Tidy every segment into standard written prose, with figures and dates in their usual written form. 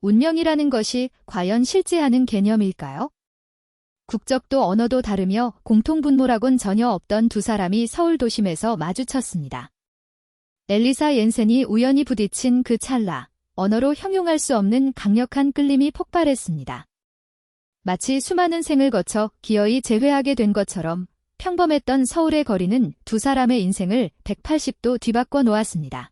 운명이라는 것이 과연 실제하는 개념일까요? 국적도 언어도 다르며 공통분모라곤 전혀 없던 두 사람이 서울 도심에서 마주쳤습니다. 엘리사 옌센이 우연히 부딪힌 그 찰나, 언어로 형용할 수 없는 강력한 끌림이 폭발했습니다. 마치 수많은 생을 거쳐 기어이 재회하게 된 것처럼 평범했던 서울의 거리는 두 사람의 인생을 180도 뒤바꿔 놓았습니다.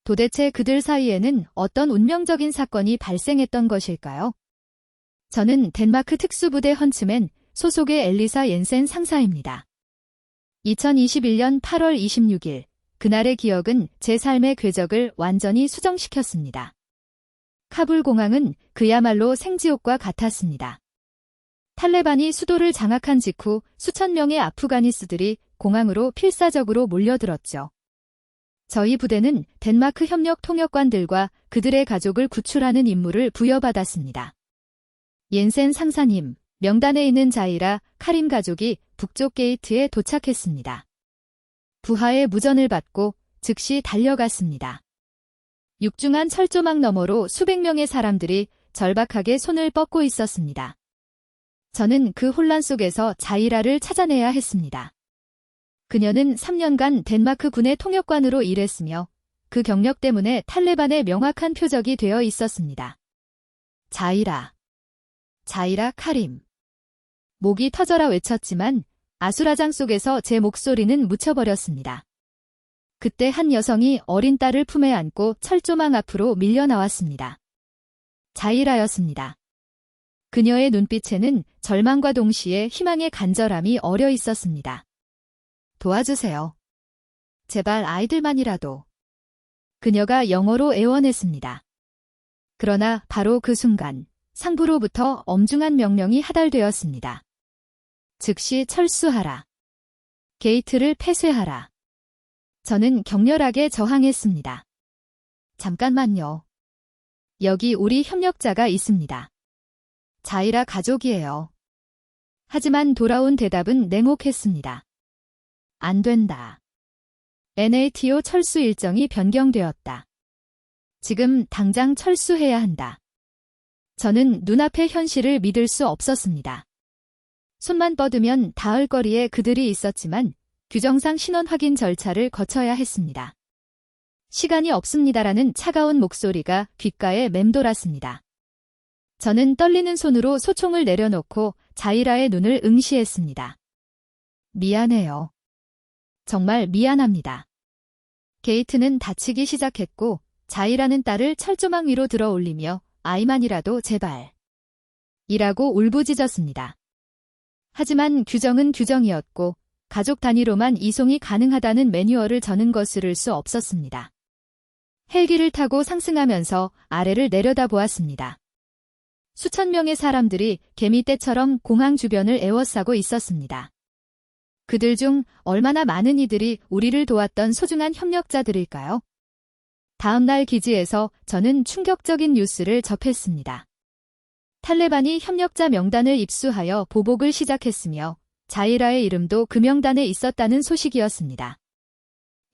도대체 그들 사이에는 어떤 운명적인 사건이 발생했던 것일까요? 저는 덴마크 특수부대 헌츠맨 소속의 엘리사 옌센 상사입니다. 2021년 8월 26일, 그날의 기억은 제 삶의 궤적을 완전히 수정시켰습니다. 카불 공항은 그야말로 생지옥과 같았습니다. 탈레반이 수도를 장악한 직후 수천 명의 아프가니스들이 공항으로 필사적으로 몰려들었죠. 저희 부대는 덴마크 협력 통역관들과 그들의 가족을 구출하는 임무를 부여받았습니다. 옌센 상사님, 명단에 있는 자이라, 카림 가족이 북쪽 게이트에 도착했습니다. 부하의 무전을 받고 즉시 달려갔습니다. 육중한 철조망 너머로 수백 명의 사람들이 절박하게 손을 뻗고 있었습니다. 저는 그 혼란 속에서 자이라를 찾아내야 했습니다. 그녀는 3년간 덴마크 군의 통역관으로 일했으며 그 경력 때문에 탈레반의 명확한 표적이 되어 있었습니다. 자이라 카림. 목이 터져라 외쳤지만 아수라장 속에서 제 목소리는 묻혀버렸습니다. 그때 한 여성이 어린 딸을 품에 안고 철조망 앞으로 밀려 나왔습니다. 자이라였습니다. 그녀의 눈빛에는 절망과 동시에 희망의 간절함이 어려 있었습니다. 도와주세요. 제발 아이들만이라도. 그녀가 영어로 애원했습니다. 그러나 바로 그 순간 상부로부터 엄중한 명령이 하달되었습니다. 즉시 철수하라. 게이트를 폐쇄하라. 저는 격렬하게 저항했습니다. 잠깐만요. 여기 우리 협력자가 있습니다. 자이라 가족이에요. 하지만 돌아온 대답은 냉혹했습니다. 안 된다. NATO 철수 일정이 변경되었다. 지금 당장 철수해야 한다. 저는 눈앞의 현실을 믿을 수 없었습니다. 손만 뻗으면 닿을 거리에 그들이 있었지만 규정상 신원 확인 절차를 거쳐야 했습니다. 시간이 없습니다라는 차가운 목소리가 귓가에 맴돌았습니다. 저는 떨리는 손으로 소총을 내려놓고 자이라의 눈을 응시했습니다. 미안해요. 정말 미안합니다. 게이트는 닫히기 시작했고 자이라는 딸을 철조망 위로 들어 올리며 아이만이라도 제발. 이라고 울부짖었습니다. 하지만 규정은 규정이었고 가족 단위로만 이송이 가능하다는 매뉴얼을 저는 거스를 수 없었습니다. 헬기를 타고 상승하면서 아래를 내려다보았습니다. 수천 명의 사람들이 개미떼처럼 공항 주변을 에워싸고 있었습니다. 그들 중 얼마나 많은 이들이 우리를 도왔던 소중한 협력자들일까요? 다음 날 기지에서 저는 충격적인 뉴스를 접했습니다. 탈레반이 협력자 명단을 입수하여 보복을 시작했으며 자이라의 이름도 그 명단에 있었다는 소식이었습니다.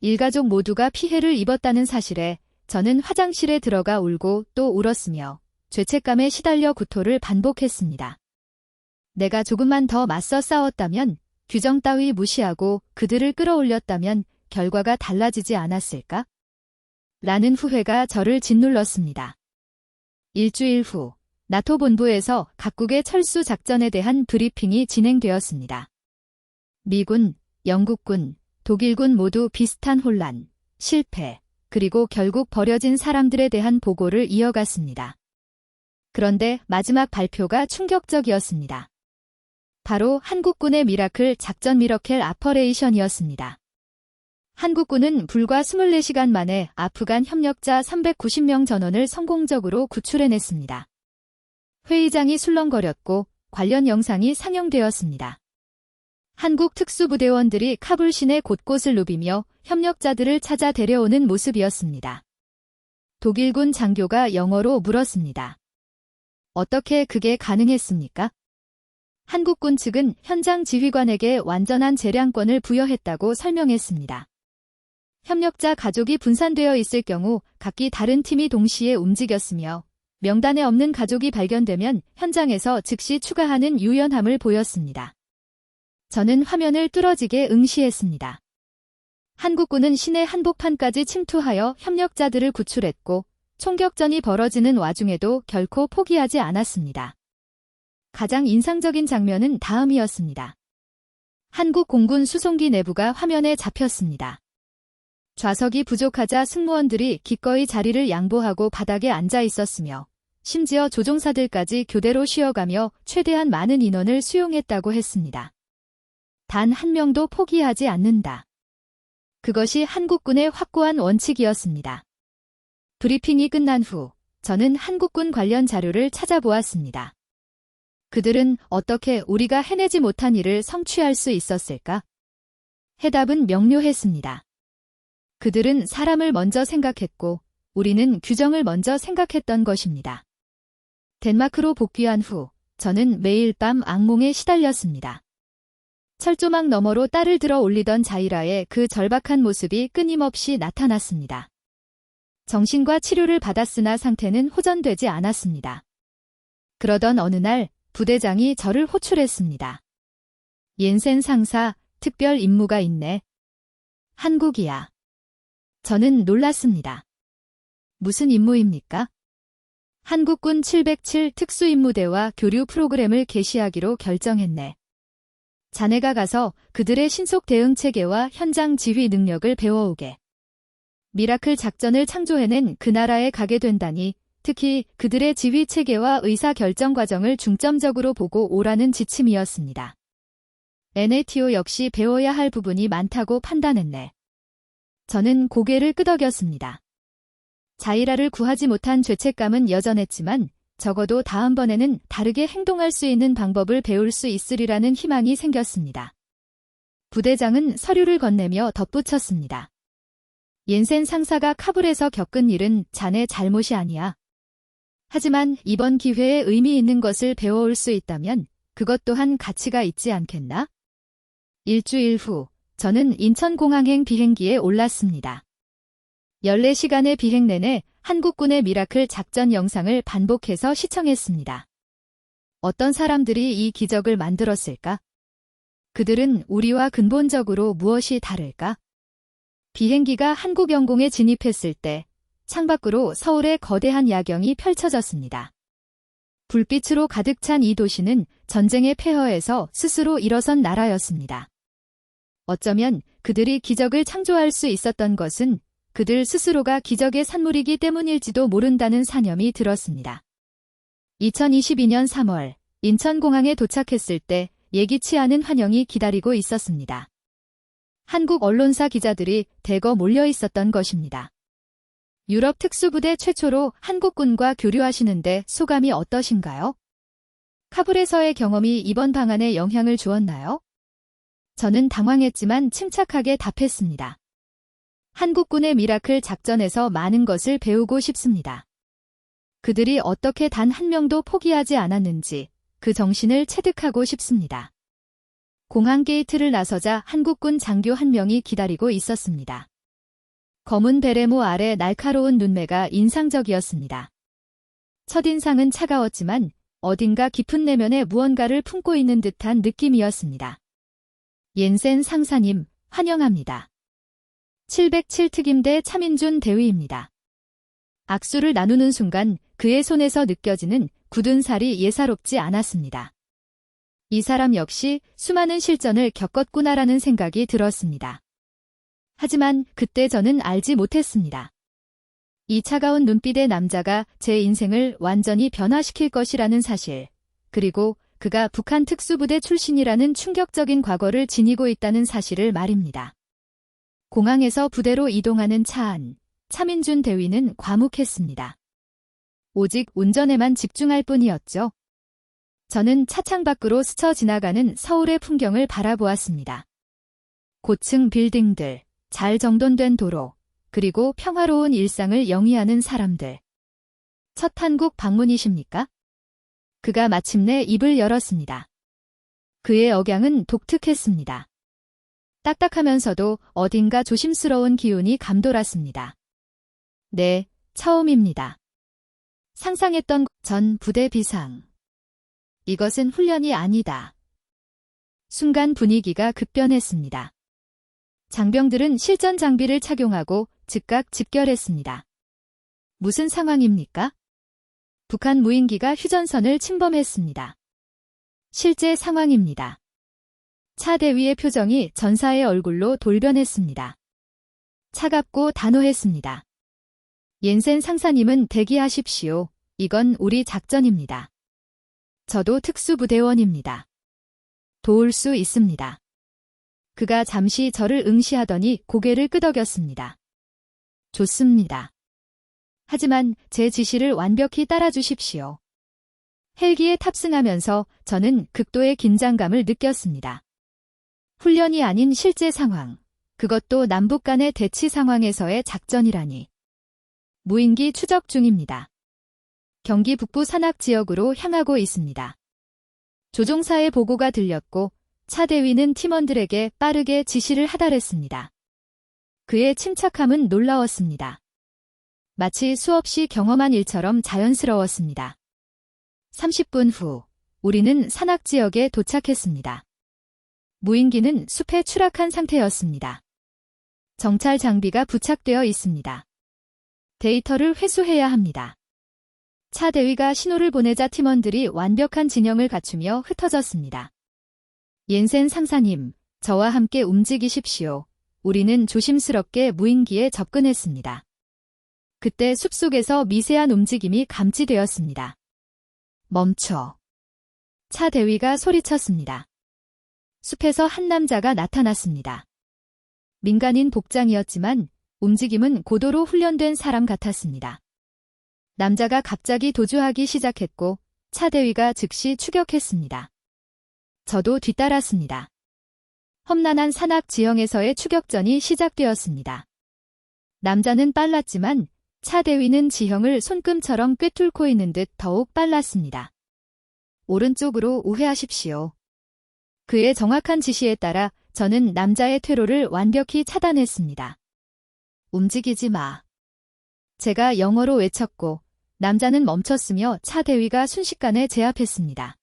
일가족 모두가 피해를 입었다는 사실에 저는 화장실에 들어가 울고 또 울었으며 죄책감에 시달려 구토를 반복했습니다. 내가 조금만 더 맞서 싸웠다면, 규정 따위 무시하고 그들을 끌어올렸다면 결과가 달라지지 않았을까? 라는 후회가 저를 짓눌렀습니다. 일주일 후 나토 본부에서 각국의 철수 작전에 대한 브리핑이 진행되었습니다. 미군, 영국군, 독일군 모두 비슷한 혼란, 실패, 그리고 결국 버려진 사람들에 대한 보고를 이어갔습니다. 그런데 마지막 발표가 충격적이었습니다. 바로 한국군의 미라클 작전 미러켈 아퍼레이션이었습니다. 한국군은 불과 24시간 만에 아프간 협력자 390명 전원을 성공적으로 구출해냈습니다. 회의장이 술렁거렸고 관련 영상이 상영되었습니다. 한국 특수부대원들이 카불 시내 곳곳을 누비며 협력자들을 찾아 데려오는 모습이었습니다. 독일군 장교가 영어로 물었습니다. 어떻게 그게 가능했습니까? 한국군 측은 현장 지휘관에게 완전한 재량권을 부여했다고 설명했습니다. 협력자 가족이 분산되어 있을 경우 각기 다른 팀이 동시에 움직였으며 명단에 없는 가족이 발견되면 현장에서 즉시 추가하는 유연함을 보였습니다. 저는 화면을 뚫어지게 응시했습니다. 한국군은 시내 한복판까지 침투하여 협력자들을 구출했고 총격전이 벌어지는 와중에도 결코 포기하지 않았습니다. 가장 인상적인 장면은 다음이었습니다. 한국 공군 수송기 내부가 화면에 잡혔습니다. 좌석이 부족하자 승무원들이 기꺼이 자리를 양보하고 바닥에 앉아 있었으며 심지어 조종사들까지 교대로 쉬어가며 최대한 많은 인원을 수용했다고 했습니다. 단 한 명도 포기하지 않는다. 그것이 한국군의 확고한 원칙이었습니다. 브리핑이 끝난 후 저는 한국군 관련 자료를 찾아보았습니다. 그들은 어떻게 우리가 해내지 못한 일을 성취할 수 있었을까? 해답은 명료했습니다. 그들은 사람을 먼저 생각했고 우리는 규정을 먼저 생각했던 것입니다. 덴마크로 복귀한 후 저는 매일 밤 악몽에 시달렸습니다. 철조망 너머로 딸을 들어 올리던 자이라의 그 절박한 모습이 끊임없이 나타났습니다. 정신과 치료를 받았으나 상태는 호전되지 않았습니다. 그러던 어느 날 부대장이 저를 호출했습니다. 옌센 상사, 특별 임무가 있네. 한국이야. 저는 놀랐습니다. 무슨 임무입니까? 한국군 707 특수임무대와 교류 프로그램을 개시하기로 결정했네. 자네가 가서 그들의 신속 대응 체계와 현장 지휘 능력을 배워오게. 미라클 작전을 창조해낸 그 나라에 가게 된다니 특히 그들의 지휘 체계와 의사 결정 과정을 중점적으로 보고 오라는 지침이었습니다. NATO 역시 배워야 할 부분이 많다고 판단했네. 저는 고개를 끄덕였습니다. 자이라를 구하지 못한 죄책감은 여전했지만 적어도 다음번에는 다르게 행동할 수 있는 방법을 배울 수 있으리라는 희망이 생겼습니다. 부대장은 서류를 건네며 덧붙였습니다. 옌센 상사가 카불에서 겪은 일은 자네 잘못이 아니야. 하지만 이번 기회에 의미 있는 것을 배워올 수 있다면 그것 또한 가치가 있지 않겠나? 일주일 후 저는 인천공항행 비행기에 올랐습니다. 14시간의 비행 내내 한국군의 미라클 작전 영상을 반복해서 시청했습니다. 어떤 사람들이 이 기적을 만들었을까? 그들은 우리와 근본적으로 무엇이 다를까? 비행기가 한국 영공에 진입했을 때 창밖으로 서울의 거대한 야경이 펼쳐졌습니다. 불빛으로 가득 찬 이 도시는 전쟁의 폐허에서 스스로 일어선 나라였습니다. 어쩌면 그들이 기적을 창조할 수 있었던 것은 그들 스스로가 기적의 산물이기 때문일지도 모른다는 사념이 들었습니다. 2022년 3월 인천공항에 도착했을 때 예기치 않은 환영이 기다리고 있었습니다. 한국 언론사 기자들이 대거 몰려 있었던 것입니다. 유럽 특수부대 최초로 한국군과 교류하시는데 소감이 어떠신가요? 카불에서의 경험이 이번 방안에 영향을 주었나요? 저는 당황했지만 침착하게 답했습니다. 한국군의 미라클 작전에서 많은 것을 배우고 싶습니다. 그들이 어떻게 단 한 명도 포기하지 않았는지 그 정신을 체득하고 싶습니다. 공항 게이트를 나서자 한국군 장교 한 명이 기다리고 있었습니다. 검은 베레모 아래 날카로운 눈매가 인상적이었습니다. 첫인상은 차가웠지만 어딘가 깊은 내면에 무언가를 품고 있는 듯한 느낌이었습니다. 옌센 상사님, 환영합니다. 707 특임대 차민준 대위입니다. 악수를 나누는 순간 그의 손에서 느껴지는 굳은 살이 예사롭지 않았습니다. 이 사람 역시 수많은 실전을 겪었구나라는 생각이 들었습니다. 하지만 그때 저는 알지 못했습니다. 이 차가운 눈빛의 남자가 제 인생을 완전히 변화시킬 것이라는 사실, 그리고 그가 북한 특수부대 출신이라는 충격적인 과거를 지니고 있다는 사실을 말입니다. 공항에서 부대로 이동하는 차 안, 차민준 대위는 과묵했습니다. 오직 운전에만 집중할 뿐이었죠. 저는 차창 밖으로 스쳐 지나가는 서울의 풍경을 바라보았습니다. 고층 빌딩들, 잘 정돈된 도로, 그리고 평화로운 일상을 영위하는 사람들. 첫 한국 방문이십니까? 그가 마침내 입을 열었습니다. 그의 억양은 독특했습니다. 딱딱하면서도 어딘가 조심스러운 기운이 감돌았습니다. 네, 처음입니다. 상상했던 전 부대 비상. 이것은 훈련이 아니다. 순간 분위기가 급변했습니다. 장병들은 실전 장비를 착용하고 즉각 집결했습니다. 무슨 상황입니까? 북한 무인기가 휴전선을 침범했습니다. 실제 상황입니다. 차 대위의 표정이 전사의 얼굴로 돌변했습니다. 차갑고 단호했습니다. 옌센 상사님은 대기하십시오. 이건 우리 작전입니다. 저도 특수부대원입니다. 도울 수 있습니다. 그가 잠시 저를 응시하더니 고개를 끄덕였습니다. 좋습니다. 하지만 제 지시를 완벽히 따라주십시오. 헬기에 탑승하면서 저는 극도의 긴장감을 느꼈습니다. 훈련이 아닌 실제 상황, 그것도 남북 간의 대치 상황에서의 작전이라니. 무인기 추적 중입니다. 경기 북부 산악 지역으로 향하고 있습니다. 조종사의 보고가 들렸고 차 대위는 팀원들에게 빠르게 지시를 하달했습니다. 그의 침착함은 놀라웠습니다. 마치 수없이 경험한 일처럼 자연스러웠습니다. 30분 후, 우리는 산악 지역에 도착했습니다. 무인기는 숲에 추락한 상태였습니다. 정찰 장비가 부착되어 있습니다. 데이터를 회수해야 합니다. 차 대위가 신호를 보내자 팀원들이 완벽한 진영을 갖추며 흩어졌습니다. 옌센 상사님, 저와 함께 움직이십시오. 우리는 조심스럽게 무인기에 접근했습니다. 그때 숲속에서 미세한 움직임이 감지되었습니다. 멈춰. 차 대위가 소리쳤습니다. 숲에서 한 남자가 나타났습니다. 민간인 복장이었지만 움직임은 고도로 훈련된 사람 같았습니다. 남자가 갑자기 도주하기 시작했고 차 대위가 즉시 추격했습니다. 저도 뒤따랐습니다. 험난한 산악 지형에서의 추격전이 시작되었습니다. 남자는 빨랐지만 차 대위는 지형을 손금처럼 꿰뚫고 있는 듯 더욱 빨랐습니다. 오른쪽으로 우회하십시오. 그의 정확한 지시에 따라 저는 남자의 퇴로를 완벽히 차단했습니다. 움직이지 마. 제가 영어로 외쳤고 남자는 멈췄으며 차 대위가 순식간에 제압했습니다.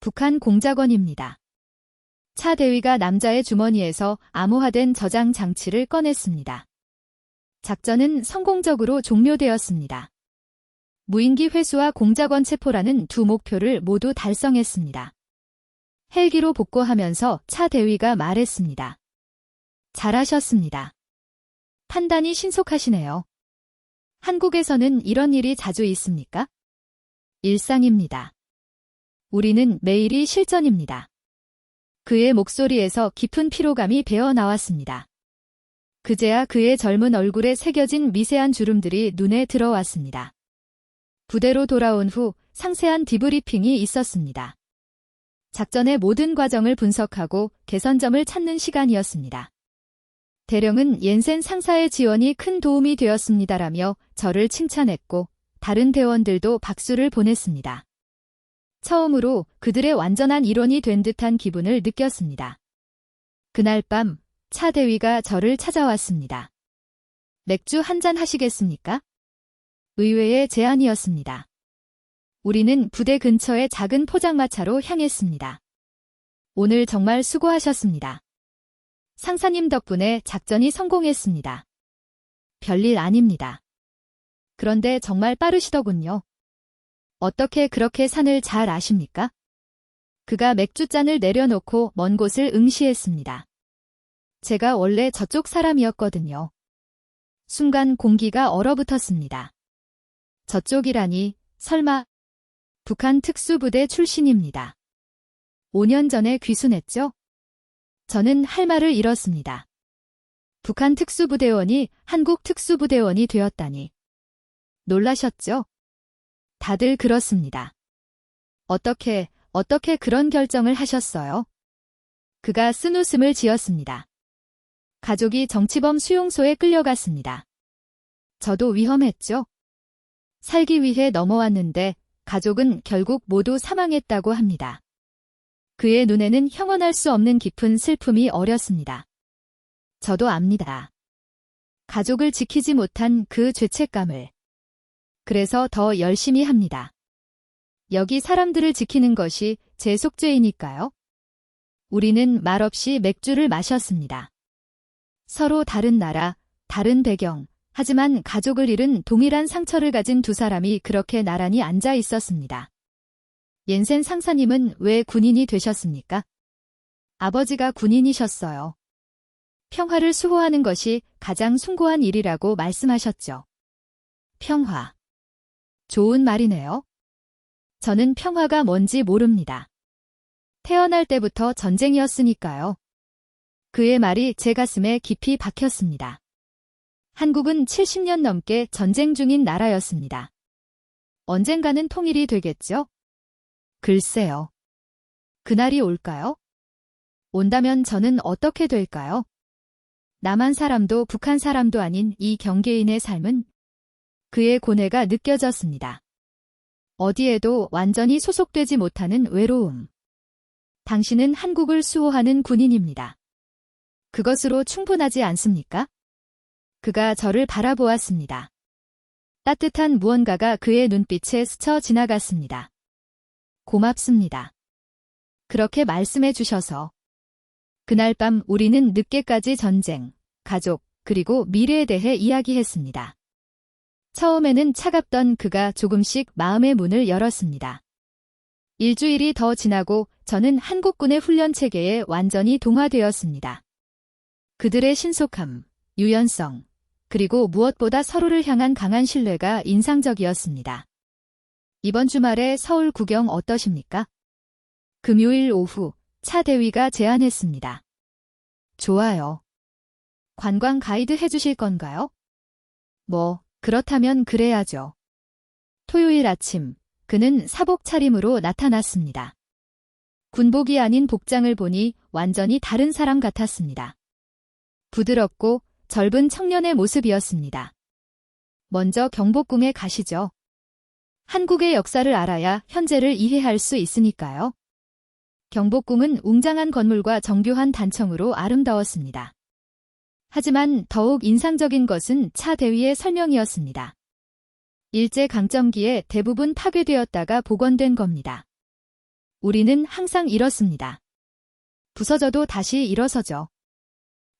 북한 공작원입니다. 차 대위가 남자의 주머니에서 암호화된 저장 장치를 꺼냈습니다. 작전은 성공적으로 종료되었습니다. 무인기 회수와 공작원 체포라는 두 목표를 모두 달성했습니다. 헬기로 복구하면서 차 대위가 말했습니다. 잘하셨습니다. 판단이 신속하시네요. 한국에서는 이런 일이 자주 있습니까? 일상입니다. 우리는 매일이 실전입니다. 그의 목소리에서 깊은 피로감이 배어 나왔습니다. 그제야 그의 젊은 얼굴에 새겨진 미세한 주름들이 눈에 들어왔습니다. 부대로 돌아온 후 상세한 디브리핑이 있었습니다. 작전의 모든 과정을 분석하고 개선점을 찾는 시간이었습니다. 대령은 옌센 상사의 지원이 큰 도움이 되었습니다라며 저를 칭찬했고 다른 대원들도 박수를 보냈습니다. 처음으로 그들의 완전한 일원이 된 듯한 기분을 느꼈습니다. 그날 밤 차 대위가 저를 찾아왔습니다. 맥주 한잔 하시겠습니까? 의외의 제안이었습니다. 우리는 부대 근처의 작은 포장마차로 향했습니다. 오늘 정말 수고하셨습니다. 상사님 덕분에 작전이 성공했습니다. 별일 아닙니다. 그런데 정말 빠르시더군요. 어떻게 그렇게 산을 잘 아십니까? 그가 맥주잔을 내려놓고 먼 곳을 응시했습니다. 제가 원래 저쪽 사람이었거든요. 순간 공기가 얼어붙었습니다. 저쪽이라니, 설마. 북한 특수부대 출신입니다. 5년 전에 귀순했죠? 저는 할 말을 잃었습니다. 북한 특수부대원이 한국 특수부대원이 되었다니. 놀라셨죠? 다들 그렇습니다. 어떻게 그런 결정을 하셨어요? 그가 쓴웃음을 지었습니다. 가족이 정치범 수용소에 끌려갔습니다. 저도 위험했죠? 살기 위해 넘어왔는데 가족은 결국 모두 사망했다고 합니다. 그의 눈에는 형언할 수 없는 깊은 슬픔이 어렸습니다. 저도 압니다. 가족을 지키지 못한 그 죄책감을. 그래서 더 열심히 합니다. 여기 사람들을 지키는 것이 제 속죄이니까요. 우리는 말없이 맥주를 마셨습니다. 서로 다른 나라, 다른 배경, 하지만 가족을 잃은 동일한 상처를 가진 두 사람이 그렇게 나란히 앉아 있었습니다. 옌센 상사님은 왜 군인이 되셨습니까? 아버지가 군인이셨어요. 평화를 수호하는 것이 가장 숭고한 일이라고 말씀하셨죠. 평화. 좋은 말이네요. 저는 평화가 뭔지 모릅니다. 태어날 때부터 전쟁이었으니까요. 그의 말이 제 가슴에 깊이 박혔습니다. 한국은 70년 넘게 전쟁 중인 나라였습니다. 언젠가는 통일이 되겠죠? 글쎄요. 그날이 올까요? 온다면 저는 어떻게 될까요? 남한 사람도 북한 사람도 아닌 이 경계인의 삶은 그의 고뇌가 느껴졌습니다. 어디에도 완전히 소속되지 못하는 외로움. 당신은 한국을 수호하는 군인입니다. 그것으로 충분하지 않습니까? 그가 저를 바라보았습니다. 따뜻한 무언가가 그의 눈빛에 스쳐 지나갔습니다. 고맙습니다. 그렇게 말씀해 주셔서. 그날 밤 우리는 늦게까지 전쟁, 가족, 그리고 미래에 대해 이야기했습니다. 처음에는 차갑던 그가 조금씩 마음의 문을 열었습니다. 일주일이 더 지나고 저는 한국군의 훈련 체계에 완전히 동화되었습니다. 그들의 신속함, 유연성, 그리고 무엇보다 서로를 향한 강한 신뢰가 인상적이었습니다. 이번 주말에 서울 구경 어떠십니까? 금요일 오후 차 대위가 제안했습니다. 좋아요. 관광 가이드 해주실 건가요? 그렇다면 그래야죠. 토요일 아침 그는 사복 차림으로 나타났습니다. 군복이 아닌 복장을 보니 완전히 다른 사람 같았습니다. 부드럽고 젊은 청년의 모습이었습니다. 먼저 경복궁에 가시죠. 한국의 역사를 알아야 현재를 이해할 수 있으니까요. 경복궁은 웅장한 건물과 정교한 단청으로 아름다웠습니다. 하지만 더욱 인상적인 것은 차 대위의 설명이었습니다. 일제강점기에 대부분 파괴되었다가 복원된 겁니다. 우리는 항상 이렇습니다. 부서져도 다시 일어서죠.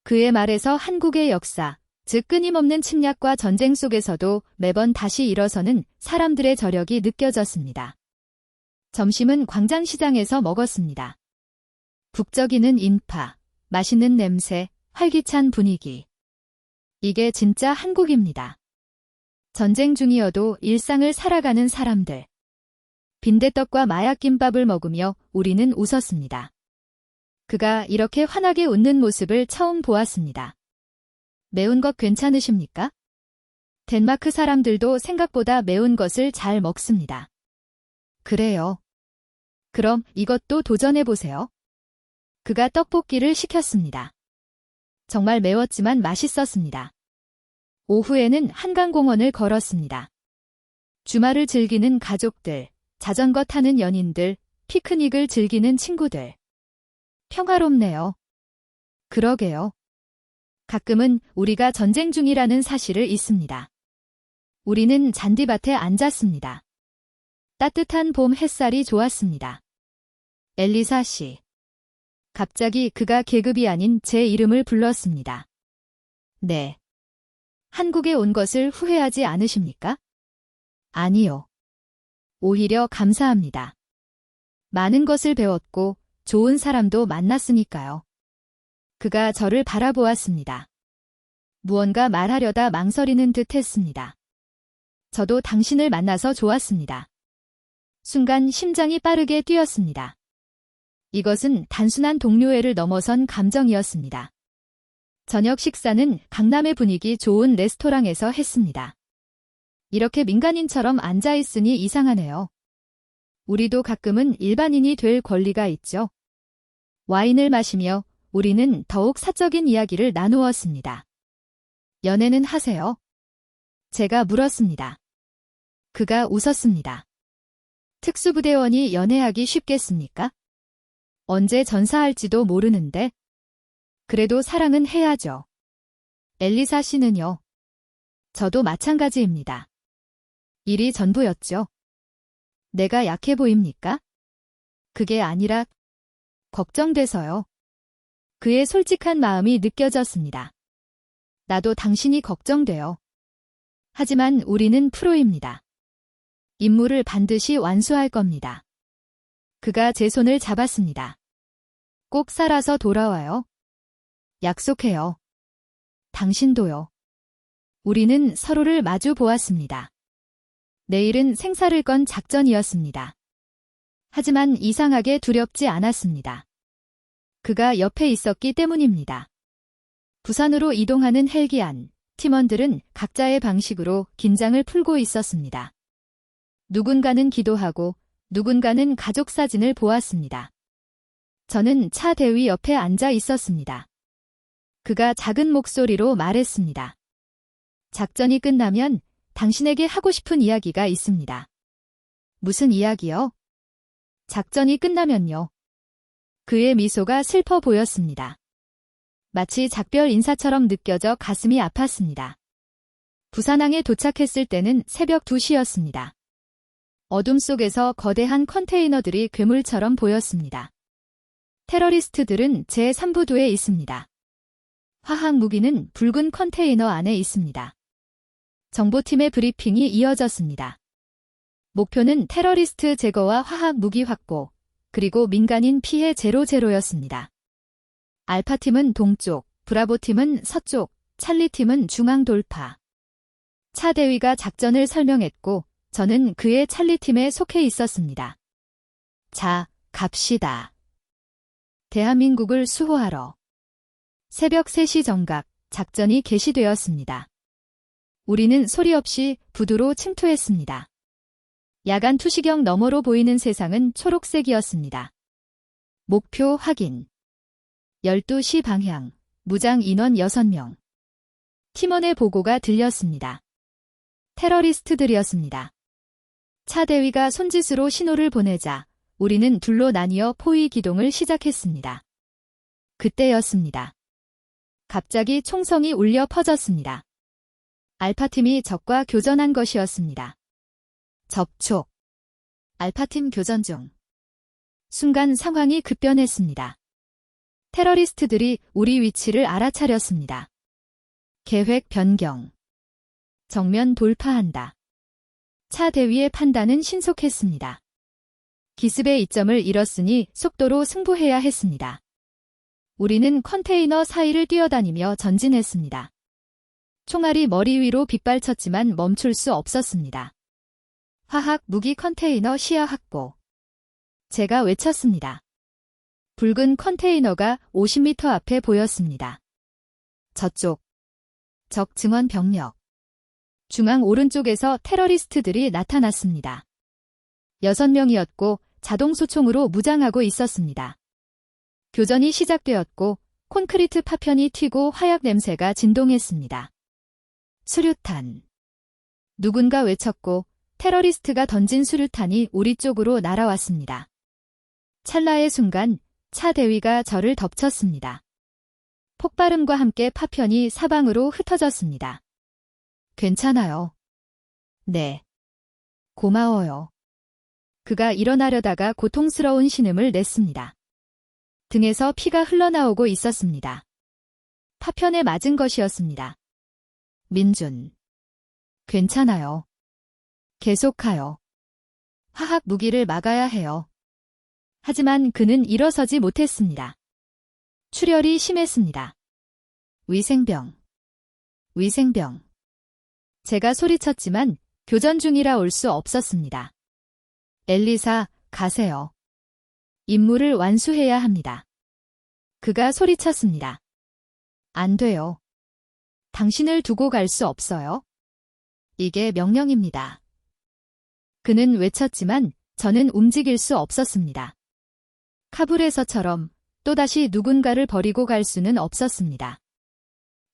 그의 말에서 한국의 역사, 즉 끊임없는 침략과 전쟁 속에서도 매번 다시 일어서는 사람들의 저력이 느껴졌습니다. 점심은 광장시장에서 먹었습니다. 북적이는 인파, 맛있는 냄새, 활기찬 분위기. 이게 진짜 한국입니다. 전쟁 중이어도 일상을 살아가는 사람들. 빈대떡과 마약김밥을 먹으며 우리는 웃었습니다. 그가 이렇게 환하게 웃는 모습을 처음 보았습니다. 매운 것 괜찮으십니까? 덴마크 사람들도 생각보다 매운 것을 잘 먹습니다. 그래요. 그럼 이것도 도전해보세요. 그가 떡볶이를 시켰습니다. 정말 매웠지만 맛있었습니다. 오후에는 한강공원을 걸었습니다. 주말을 즐기는 가족들, 자전거 타는 연인들, 피크닉을 즐기는 친구들. 평화롭네요. 그러게요. 가끔은 우리가 전쟁 중이라는 사실을 잊습니다. 우리는 잔디밭에 앉았습니다. 따뜻한 봄 햇살이 좋았습니다. 엘리사 씨. 갑자기 그가 계급이 아닌 제 이름을 불렀습니다. 네. 한국에 온 것을 후회하지 않으십니까? 아니요. 오히려 감사합니다. 많은 것을 배웠고 좋은 사람도 만났으니까요. 그가 저를 바라보았습니다. 무언가 말하려다 망설이는 듯 했습니다. 저도 당신을 만나서 좋았습니다. 순간 심장이 빠르게 뛰었습니다. 이것은 단순한 동료애를 넘어선 감정이었습니다. 저녁 식사는 강남의 분위기 좋은 레스토랑에서 했습니다. 이렇게 민간인처럼 앉아있으니 이상하네요. 우리도 가끔은 일반인이 될 권리가 있죠. 와인을 마시며 우리는 더욱 사적인 이야기를 나누었습니다. 연애는 하세요? 제가 물었습니다. 그가 웃었습니다. 특수부대원이 연애하기 쉽겠습니까? 언제 전사할지도 모르는데. 그래도 사랑은 해야죠. 엘리사 씨는요? 저도 마찬가지입니다. 일이 전부였죠. 내가 약해 보입니까? 그게 아니라 걱정돼서요. 그의 솔직한 마음이 느껴졌습니다. 나도 당신이 걱정돼요. 하지만 우리는 프로입니다. 임무를 반드시 완수할 겁니다. 그가 제 손을 잡았습니다. 꼭 살아서 돌아와요. 약속해요. 당신도요. 우리는 서로를 마주 보았습니다. 내일은 생사를 건 작전이었습니다. 하지만 이상하게 두렵지 않았습니다. 그가 옆에 있었기 때문입니다. 부산으로 이동하는 헬기 안, 팀원들은 각자의 방식으로 긴장을 풀고 있었습니다. 누군가는 기도하고 누군가는 가족 사진을 보았습니다. 저는 차 대위 옆에 앉아 있었습니다. 그가 작은 목소리로 말했습니다. 작전이 끝나면 당신에게 하고 싶은 이야기가 있습니다. 무슨 이야기요? 작전이 끝나면요. 그의 미소가 슬퍼 보였습니다. 마치 작별 인사처럼 느껴져 가슴이 아팠습니다. 부산항에 도착했을 때는 새벽 2시였습니다. 어둠 속에서 거대한 컨테이너들이 괴물처럼 보였습니다. 테러리스트들은 제3부두에 있습니다. 화학 무기는 붉은 컨테이너 안에 있습니다. 정보팀의 브리핑이 이어졌습니다. 목표는 테러리스트 제거와 화학 무기 확보, 그리고 민간인 피해 제로였습니다. 알파팀은 동쪽, 브라보팀은 서쪽, 찰리팀은 중앙 돌파. 차 대위가 작전을 설명했고 저는 그의 찰리팀에 속해 있었습니다. 자, 갑시다. 대한민국을 수호하러. 새벽 3시 정각, 작전이 개시되었습니다. 우리는 소리 없이 부두로 침투했습니다. 야간 투시경 너머로 보이는 세상은 초록색이었습니다. 목표 확인. 12시 방향, 무장 인원 6명. 팀원의 보고가 들렸습니다. 테러리스트들이었습니다. 차 대위가 손짓으로 신호를 보내자 우리는 둘로 나뉘어 포위 기동을 시작했습니다. 그때였습니다. 갑자기 총성이 울려 퍼졌습니다. 알파팀이 적과 교전한 것이었습니다. 접촉. 알파팀 교전 중. 순간 상황이 급변했습니다. 테러리스트들이 우리 위치를 알아차렸습니다. 계획 변경. 정면 돌파한다. 차 대위의 판단은 신속했습니다. 기습의 이점을 잃었으니 속도로 승부해야 했습니다. 우리는 컨테이너 사이를 뛰어다니며 전진했습니다. 총알이 머리 위로 빗발쳤지만 멈출 수 없었습니다. 화학 무기 컨테이너 시야 확보. 제가 외쳤습니다. 붉은 컨테이너가 50m 앞에 보였습니다. 저쪽. 적 증원 병력. 중앙 오른쪽에서 테러리스트들이 나타났습니다. 6명이었고 자동소총으로 무장하고 있었습니다. 교전이 시작되었고 콘크리트 파편이 튀고 화약 냄새가 진동했습니다. 수류탄. 누군가 외쳤고 테러리스트가 던진 수류탄이 우리 쪽으로 날아왔습니다. 찰나의 순간 차 대위가 저를 덮쳤습니다. 폭발음과 함께 파편이 사방으로 흩어졌습니다. 괜찮아요. 네. 고마워요. 그가 일어나려다가 고통스러운 신음을 냈습니다. 등에서 피가 흘러나오고 있었습니다. 파편에 맞은 것이었습니다. 민준. 괜찮아요. 계속하여. 화학 무기를 막아야 해요. 하지만 그는 일어서지 못했습니다. 출혈이 심했습니다. 위생병. 위생병. 제가 소리쳤지만 교전 중이라 올 수 없었습니다. 엘리사, 가세요. 임무를 완수해야 합니다. 그가 소리쳤습니다. 안 돼요. 당신을 두고 갈 수 없어요. 이게 명령입니다. 그는 외쳤지만 저는 움직일 수 없었습니다. 카불에서처럼 또다시 누군가를 버리고 갈 수는 없었습니다.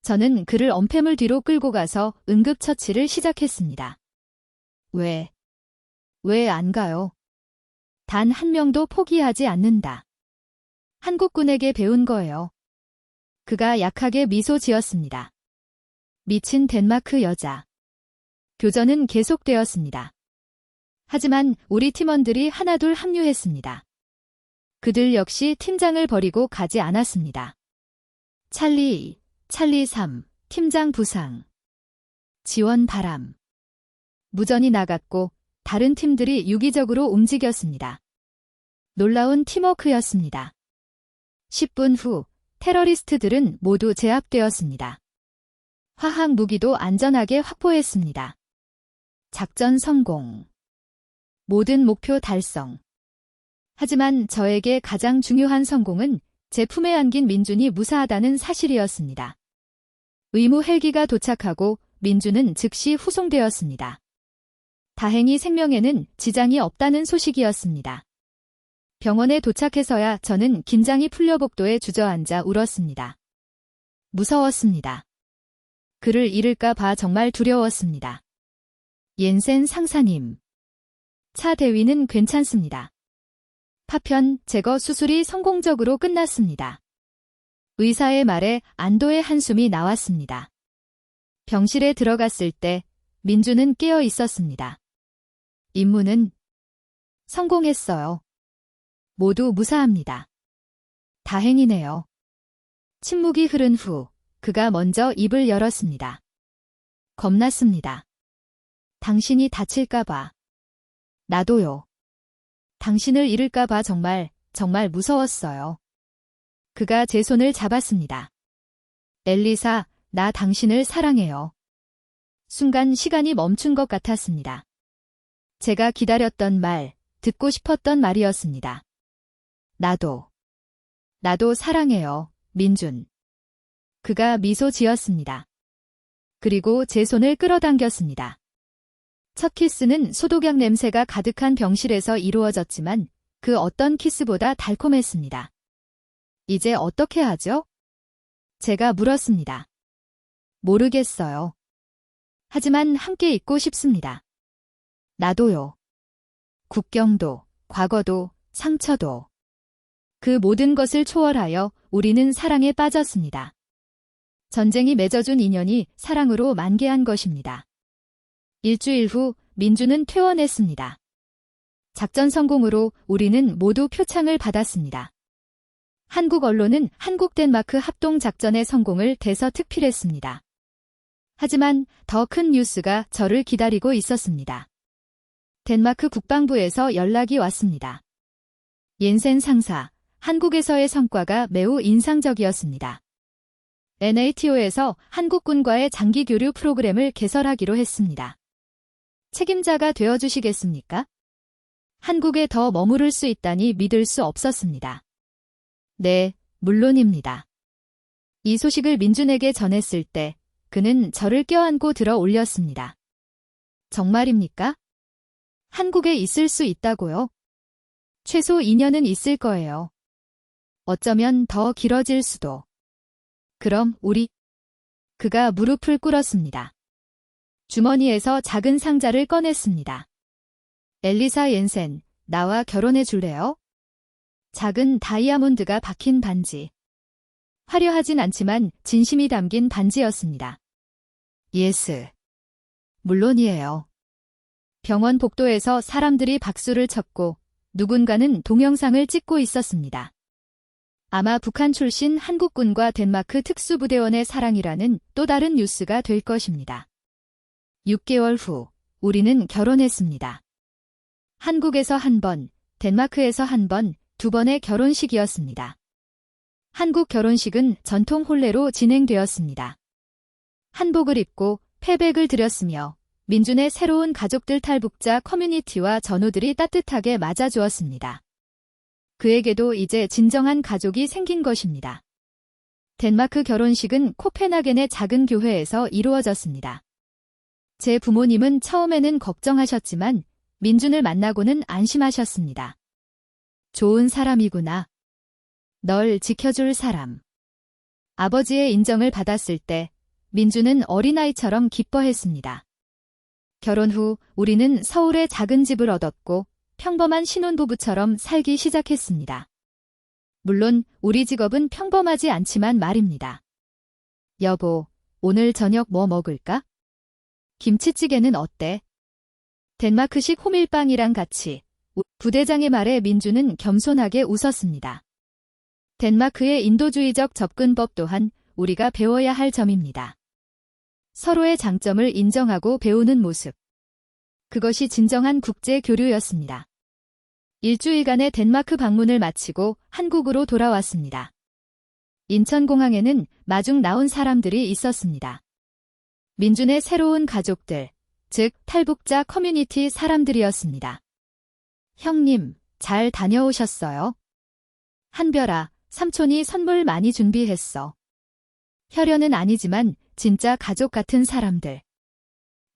저는 그를 엄폐물 뒤로 끌고 가서 응급처치를 시작했습니다. 왜 안 가요? 단 한 명도 포기하지 않는다. 한국군에게 배운 거예요. 그가 약하게 미소 지었습니다. 미친 덴마크 여자. 교전은 계속되었습니다. 하지만 우리 팀원들이 하나둘 합류했습니다. 그들 역시 팀장을 버리고 가지 않았습니다. 찰리 3, 팀장 부상. 지원 바람. 무전이 나갔고 다른 팀들이 유기적으로 움직였습니다. 놀라운 팀워크였습니다. 10분 후 테러리스트들은 모두 제압되었습니다. 화학 무기도 안전하게 확보했습니다. 작전 성공. 모든 목표 달성. 하지만 저에게 가장 중요한 성공은 제 품에 안긴 민준이 무사하다는 사실이었습니다. 의무 헬기가 도착하고 민준은 즉시 후송되었습니다. 다행히 생명에는 지장이 없다는 소식이었습니다. 병원에 도착해서야 저는 긴장이 풀려 복도에 주저앉아 울었습니다. 무서웠습니다. 그를 잃을까 봐 정말 두려웠습니다. 옌센 상사님. 차 대위는 괜찮습니다. 파편 제거 수술이 성공적으로 끝났습니다. 의사의 말에 안도의 한숨이 나왔습니다. 병실에 들어갔을 때 민주는 깨어 있었습니다. 임무는 성공했어요. 모두 무사합니다. 다행이네요. 침묵이 흐른 후 그가 먼저 입을 열었습니다. 겁났습니다. 당신이 다칠까봐. 나도요. 당신을 잃을까봐 정말 무서웠어요. 그가 제 손을 잡았습니다. 엘리사, 나 당신을 사랑해요. 순간 시간이 멈춘 것 같았습니다. 제가 기다렸던 말, 듣고 싶었던 말이었습니다. 나도 사랑해요, 민준. 그가 미소 지었습니다. 그리고 제 손을 끌어당겼습니다. 첫 키스는 소독약 냄새가 가득한 병실에서 이루어졌지만 그 어떤 키스보다 달콤했습니다. 이제 어떻게 하죠? 제가 물었습니다. 모르겠어요. 하지만 함께 있고 싶습니다. 나도요. 국경도, 과거도, 상처도. 그 모든 것을 초월하여 우리는 사랑에 빠졌습니다. 전쟁이 맺어준 인연이 사랑으로 만개한 것입니다. 일주일 후 민주는 퇴원했습니다. 작전 성공으로 우리는 모두 표창을 받았습니다. 한국 언론은 한국-덴마크 합동작전의 성공을 대서특필했습니다. 하지만 더 큰 뉴스가 저를 기다리고 있었습니다. 덴마크 국방부에서 연락이 왔습니다. 옌센 상사, 한국에서의 성과가 매우 인상적이었습니다. NATO에서 한국군과의 장기 교류 프로그램을 개설하기로 했습니다. 책임자가 되어주시겠습니까? 한국에 더 머무를 수 있다니 믿을 수 없었습니다. 네, 물론입니다. 이 소식을 민준에게 전했을 때 그는 저를 껴안고 들어 올렸습니다. 정말입니까? 한국에 있을 수 있다고요? 최소 2년은 있을 거예요. 어쩌면 더 길어질 수도. 그럼 우리... 그가 무릎을 꿇었습니다. 주머니에서 작은 상자를 꺼냈습니다. 엘리사 옌센, 나와 결혼해 줄래요? 작은 다이아몬드가 박힌 반지. 화려하진 않지만 진심이 담긴 반지였습니다. 예스. 물론이에요. 병원 복도에서 사람들이 박수를 쳤고 누군가는 동영상을 찍고 있었습니다. 아마 북한 출신 한국군과 덴마크 특수부대원의 사랑이라는 또 다른 뉴스가 될 것입니다. 6개월 후 우리는 결혼했습니다. 한국에서 한 번, 덴마크에서 한 번, 2번의 결혼식이었습니다. 한국 결혼식은 전통 혼례로 진행되었습니다. 한복을 입고 패백을 드렸으며 민준의 새로운 가족들 탈북자 커뮤니티와 전우들이 따뜻하게 맞아주었습니다. 그에게도 이제 진정한 가족이 생긴 것입니다. 덴마크 결혼식은 코펜하겐의 작은 교회에서 이루어졌습니다. 제 부모님은 처음에는 걱정하셨지만 민준을 만나고는 안심하셨습니다. 좋은 사람이구나. 널 지켜줄 사람. 아버지의 인정을 받았을 때 민준은 어린아이처럼 기뻐했습니다. 결혼 후 우리는 서울에 작은 집을 얻었고 평범한 신혼부부처럼 살기 시작했습니다. 물론 우리 직업은 평범하지 않지만 말입니다. 여보, 오늘 저녁 뭐 먹을까? 김치찌개는 어때? 덴마크식 호밀빵이랑 같이. 부대장의 말에 민주는 겸손하게 웃었습니다. 덴마크의 인도주의적 접근법 또한 우리가 배워야 할 점입니다. 서로의 장점을 인정하고 배우는 모습. 그것이 진정한 국제 교류였습니다. 일주일간의 덴마크 방문을 마치고 한국으로 돌아왔습니다. 인천공항에는 마중 나온 사람들이 있었습니다. 민준의 새로운 가족들, 즉 탈북자 커뮤니티 사람들이었습니다. 형님, 잘 다녀오셨어요? 한별아, 삼촌이 선물 많이 준비했어. 혈연은 아니지만 진짜 가족 같은 사람들.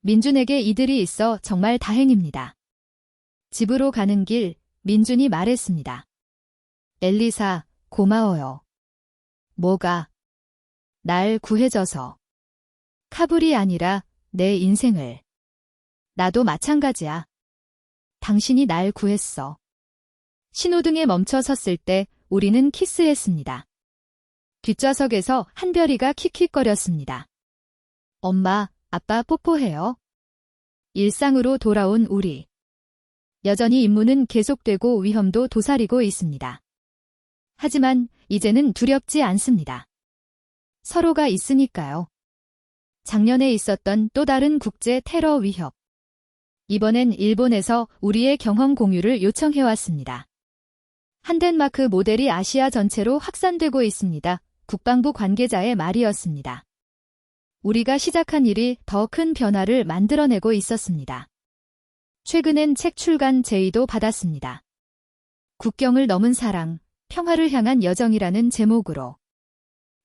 민준에게 이들이 있어 정말 다행입니다. 집으로 가는 길, 민준이 말했습니다. 엘리사, 고마워요. 뭐가? 날 구해줘서. 카불이 아니라 내 인생을. 나도 마찬가지야. 당신이 날 구했어. 신호등에 멈춰 섰을 때 우리는 키스했습니다. 뒷좌석에서 한별이가 킥킥거렸습니다. 엄마, 아빠 뽀뽀해요. 일상으로 돌아온 우리. 여전히 임무는 계속되고 위험도 도사리고 있습니다. 하지만 이제는 두렵지 않습니다. 서로가 있으니까요. 작년에 있었던 또 다른 국제 테러 위협. 이번엔 일본에서 우리의 경험 공유를 요청해왔습니다. 한 덴마크 모델이 아시아 전체로 확산되고 있습니다. 국방부 관계자의 말이었습니다. 우리가 시작한 일이 더 큰 변화를 만들어내고 있었습니다. 최근엔 책 출간 제의도 받았습니다. 국경을 넘은 사랑, 평화를 향한 여정이라는 제목으로.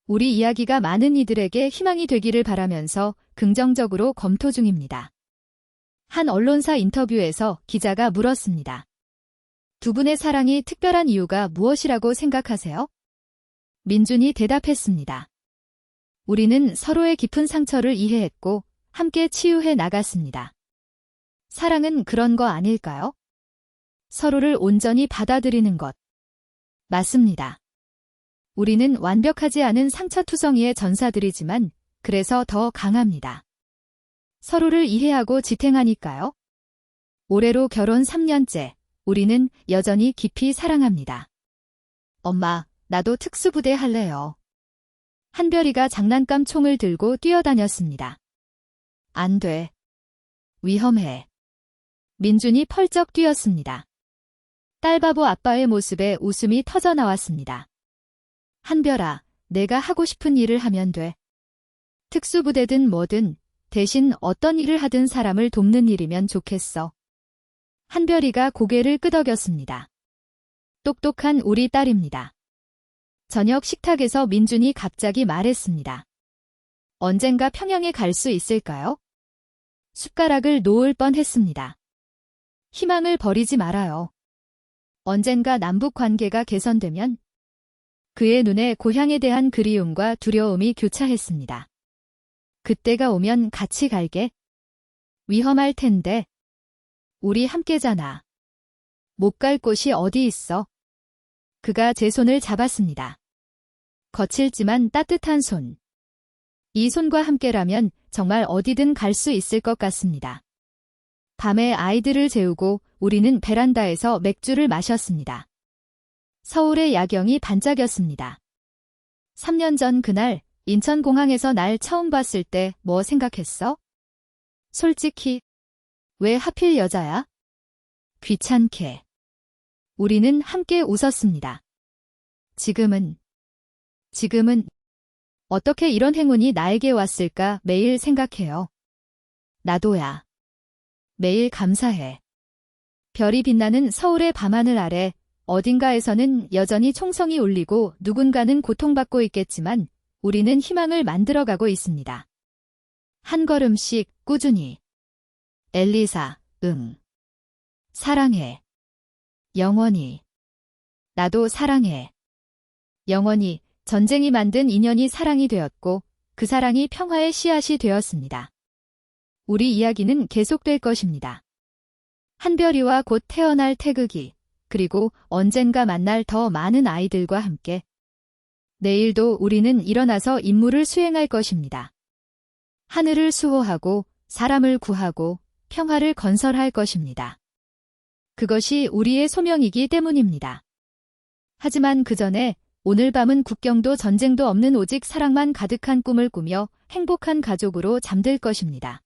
우리 이야기가 많은 이들에게 희망이 되기를 바라면서 긍정적으로 검토 중입니다. 한 언론사 인터뷰에서 기자가 물었습니다. 두 분의 사랑이 특별한 이유가 무엇이라고 생각하세요? 민준이 대답했습니다. 우리는 서로의 깊은 상처를 이해했고 함께 치유해 나갔습니다. 사랑은 그런 거 아닐까요? 서로를 온전히 받아들이는 것. 맞습니다. 우리는 완벽하지 않은 상처투성이의 전사들이지만 그래서 더 강합니다. 서로를 이해하고 지탱하니까요. 올해로 결혼 3년째, 우리는 여전히 깊이 사랑합니다. 엄마, 나도 특수부대 할래요. 한별이가 장난감 총을 들고 뛰어다녔습니다. 안 돼. 위험해. 민준이 펄쩍 뛰었습니다. 딸바보 아빠의 모습에 웃음이 터져나왔습니다. 한별아, 내가 하고 싶은 일을 하면 돼. 특수부대든 뭐든 대신 어떤 일을 하든 사람을 돕는 일이면 좋겠어. 한별이가 고개를 끄덕였습니다. 똑똑한 우리 딸입니다. 저녁 식탁에서 민준이 갑자기 말했습니다. 언젠가 평양에 갈 수 있을까요? 숟가락을 놓을 뻔했습니다. 희망을 버리지 말아요. 언젠가 남북 관계가 개선되면 그의 눈에 고향에 대한 그리움과 두려움이 교차했습니다. 그때가 오면 같이 갈게. 위험할 텐데. 우리 함께잖아. 못 갈 곳이 어디 있어? 그가 제 손을 잡았습니다. 거칠지만 따뜻한 손. 이 손과 함께라면 정말 어디든 갈 수 있을 것 같습니다. 밤에 아이들을 재우고 우리는 베란다에서 맥주를 마셨습니다. 서울의 야경이 반짝였습니다. 3년 전 그날 인천공항에서 날 처음 봤을 때 뭐 생각했어? 솔직히 왜 하필 여자야? 귀찮게. 우리는 함께 웃었습니다. 지금은 어떻게 이런 행운이 나에게 왔을까 매일 생각해요. 나도야. 매일 감사해. 별이 빛나는 서울의 밤하늘 아래 어딘가에서는 여전히 총성이 울리고 누군가는 고통받고 있겠지만 우리는 희망을 만들어가고 있습니다. 한 걸음씩 꾸준히. 엘리사, 응. 사랑해. 영원히. 나도 사랑해. 영원히. 전쟁이 만든 인연이 사랑이 되었고 그 사랑이 평화의 씨앗이 되었습니다. 우리 이야기는 계속될 것입니다. 한별이와 곧 태어날 태극이, 그리고 언젠가 만날 더 많은 아이들과 함께. 내일도 우리는 일어나서 임무를 수행할 것입니다. 하늘을 수호하고 사람을 구하고 평화를 건설할 것입니다. 그것이 우리의 소명이기 때문입니다. 하지만 그 전에 오늘 밤은 국경도 전쟁도 없는 오직 사랑만 가득한 꿈을 꾸며 행복한 가족으로 잠들 것입니다.